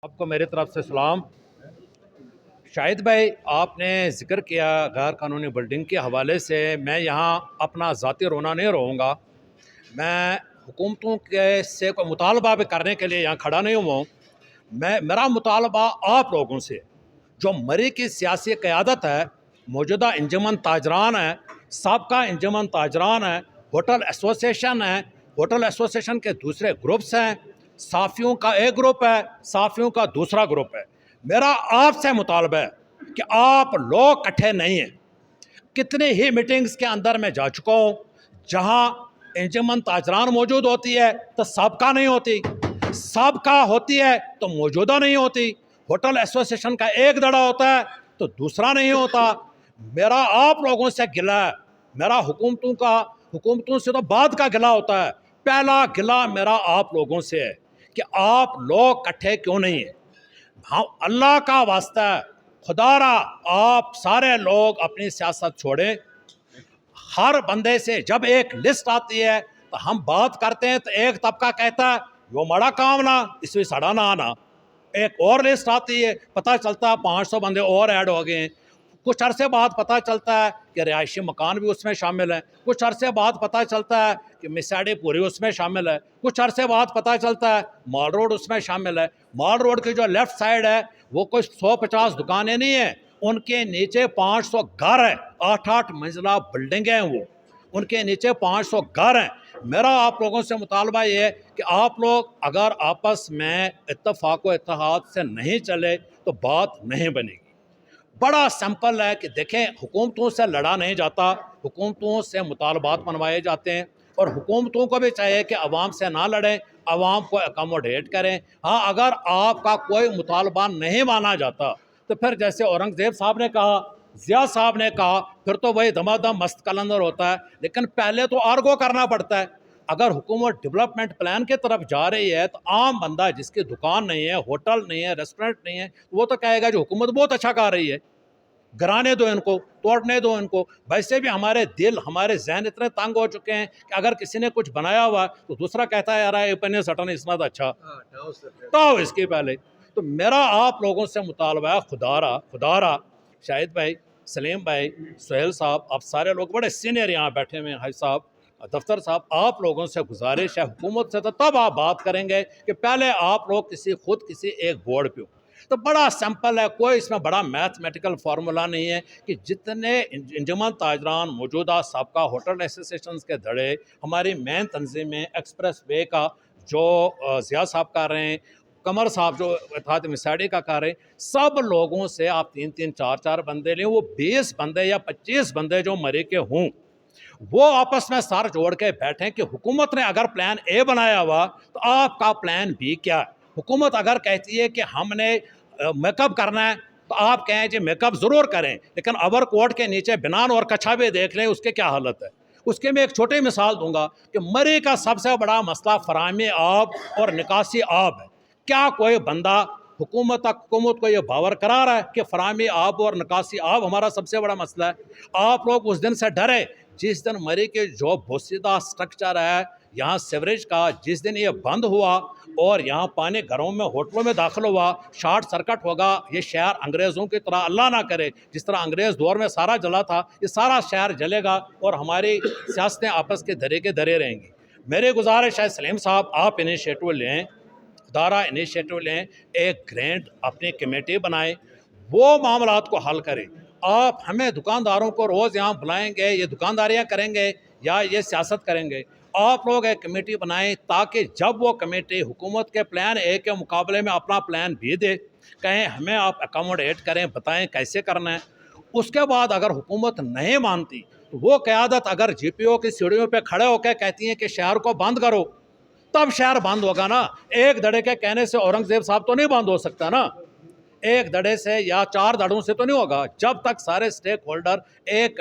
آپ کو میری طرف سے سلام۔ شاہد بھائی، آپ نے ذکر کیا غیر قانونی بلڈنگ کے حوالے سے، میں یہاں اپنا ذاتی رونا نہیں رہوں گا۔ میں حکومتوں کے سے کوئی مطالبہ بھی کرنے کے لیے یہاں کھڑا نہیں ہوا ہوں۔ میرا مطالبہ آپ لوگوں سے، جو مری کی سیاسی قیادت ہے، موجودہ انجمن تاجران ہیں، سابقہ انجمن تاجران ہیں، ہوٹل ایسوسیشن ہے، ہوٹل ایسوسیشن کے دوسرے گروپس ہیں، صحافیوں کا ایک گروپ ہے، صحافیوں کا دوسرا گروپ ہے۔ میرا آپ سے مطالبہ ہے کہ آپ لوگ اکٹھے نہیں ہیں۔ کتنی ہی میٹنگز کے اندر میں جا چکا ہوں، جہاں انجمن تاجران موجود ہوتی ہے تو سابقہ نہیں ہوتی، سابقہ ہوتی ہے تو موجودہ نہیں ہوتی، ہوٹل ایسوسیشن کا ایک دڑا ہوتا ہے تو دوسرا نہیں ہوتا۔ میرا آپ لوگوں سے گلہ ہے، میرا حکومتوں سے تو بعد کا گلہ ہوتا ہے، پہلا گلہ میرا آپ لوگوں سے ہے کہ آپ لوگ اکٹھے کیوں نہیں ہیں۔ اللہ کا واسطہ ہے، خدا را آپ سارے لوگ اپنی سیاست چھوڑیں۔ ہر بندے سے جب ایک لسٹ آتی ہے تو ہم بات کرتے ہیں تو ایک طبقہ کہتا ہے وہ مڑا کام نہ اس میں سڑا نہ آنا، ایک اور لسٹ آتی ہے، پتہ چلتا ہے 500 بندے اور ایڈ ہو گئے ہیں۔ کچھ عرصے بعد پتہ چلتا ہے کہ رہائشی مکان بھی اس میں شامل ہیں، کچھ عرصے بعد پتہ چلتا ہے کہ مساڑی پوری اس میں شامل ہے، کچھ عرصے بعد پتہ چلتا ہے مال روڈ اس میں شامل ہے۔ مال روڈ کی جو لیفٹ سائڈ ہے وہ کوئی 150 دکانیں نہیں ہیں، ان کے نیچے 500 گھر ہیں، 8 منزلہ بلڈنگیں ہیں، وہ ان کے نیچے 500 گھر ہیں۔ میرا آپ لوگوں سے مطالبہ یہ ہے کہ آپ لوگ اگر آپس میں اتفاق و اتحاد سے نہیں چلے تو بات نہیں بنے گی۔ بڑا سمپل ہے کہ دیکھیں، حکومتوں سے لڑا نہیں جاتا، حکومتوں سے مطالبات منوائے جاتے ہیں، اور حکومتوں کو بھی چاہیے کہ عوام سے نہ لڑیں، عوام کو اکاموڈیٹ کریں۔ ہاں، اگر آپ کا کوئی مطالبہ نہیں مانا جاتا تو پھر جیسے اورنگزیب صاحب نے کہا، ضیاء صاحب نے کہا، پھر تو وہی دما دم مست کلندر ہوتا ہے، لیکن پہلے تو آرگو کرنا پڑتا ہے۔ اگر حکومت ڈیولپمنٹ پلان کی طرف جا رہی ہے تو عام بندہ جس کی دکان نہیں ہے، ہوٹل نہیں ہے، ریسٹورنٹ نہیں ہے، وہ تو کہے گا جو حکومت بہت اچھا کر رہی ہے، گرانے دو ان کو، توڑنے دو ان کو۔ ویسے بھی ہمارے دل، ہمارے ذہن اتنے تنگ ہو چکے ہیں کہ اگر کسی نے کچھ بنایا ہوا تو دوسرا کہتا ہے یار یہ سٹن اس نہ اچھا تو اس کے پہلے۔ تو میرا آپ لوگوں سے مطالبہ ہے، خدا را شاہد بھائی، سلیم بھائی، سہیل صاحب، آپ سارے لوگ بڑے سینئر یہاں بیٹھے ہوئے ہیں، حاج صاحب، دفتر صاحب، آپ لوگوں سے گزارش ہے، حکومت سے تو تب آپ بات کریں گے کہ پہلے آپ لوگ کسی ایک بورڈ پہ ہو۔ تو بڑا سمپل ہے، کوئی اس میں بڑا میتھمیٹیکل فارمولا نہیں ہے کہ جتنے انجمن تاجران موجودہ سابقہ ہوٹل ایسوسیشنز کے دھڑے، ہماری مین تنظیمیں، ایکسپریس وے کا جو ضیاء صاحب کر رہے ہیں، قمر صاحب جو اتحاد مساڑی کا کر رہے ہیں، سب لوگوں سے آپ 3 4 بندے لیں، وہ 20 بندے یا 25 بندے جو مرے کے ہوں، وہ آپس میں سر جوڑ کے بیٹھیں کہ حکومت نے اگر پلان اے بنایا ہوا تو آپ کا پلان بی کیا ہے۔ حکومت اگر کہتی ہے کہ ہم نے میک اپ کرنا ہے تو آپ کہیں جی میک اپ ضرور کریں، لیکن اوور کوٹ کے نیچے بنان اور کچھا بھی دیکھ لیں اس کے کیا حالت ہے۔ اس کے میں ایک چھوٹی مثال دوں گا کہ مری کا سب سے بڑا مسئلہ فراہمی آب اور نکاسی آب ہے۔ کیا کوئی بندہ حکومت کو یہ باور کرا رہا ہے کہ فراہمی آب اور نکاسی آب ہمارا سب سے بڑا مسئلہ ہے؟ آپ لوگ اس دن سے ڈرے جس دن مری کے جو بوسیدہ سٹرکچر ہے یہاں سیوریج کا، جس دن یہ بند ہوا اور یہاں پانی گھروں میں، ہوٹلوں میں داخل ہوا، شارٹ سرکٹ ہوگا، یہ شہر انگریزوں کی طرح، اللہ نہ کرے جس طرح انگریز دور میں سارا جلا تھا، یہ سارا شہر جلے گا اور ہماری سیاستیں آپس کے دھرے کے دھرے رہیں گی۔ میری گزارش ہے سلیم صاحب، آپ انیشیٹو لیں، خدارہ انیشیٹو لیں، ایک گرینڈ اپنی کمیٹی بنائیں، وہ معاملات کو حل کریں۔ آپ ہمیں دکانداروں کو روز یہاں بلائیں گے، یہ دکانداریاں کریں گے یا یہ سیاست کریں گے؟ آپ لوگ ایک کمیٹی بنائیں تاکہ جب وہ کمیٹی حکومت کے پلان اے کے مقابلے میں اپنا پلان بھی دے، کہیں ہمیں آپ اکاموڈیٹ کریں، بتائیں کیسے کرنا ہے۔ اس کے بعد اگر حکومت نہیں مانتی تو وہ قیادت اگر جی پی او کی سیڑھیوں پہ کھڑے ہو کے کہتی ہیں کہ شہر کو بند کرو، تب شہر بند ہوگا نا۔ ایک دھڑے کے کہنے سے اورنگزیب صاحب تو نہیں بند ہو سکتا نا، ایک دھڑے سے یا 4 دھڑوں سے تو نہیں ہوگا۔ جب تک سارے سٹیک ہولڈر ایک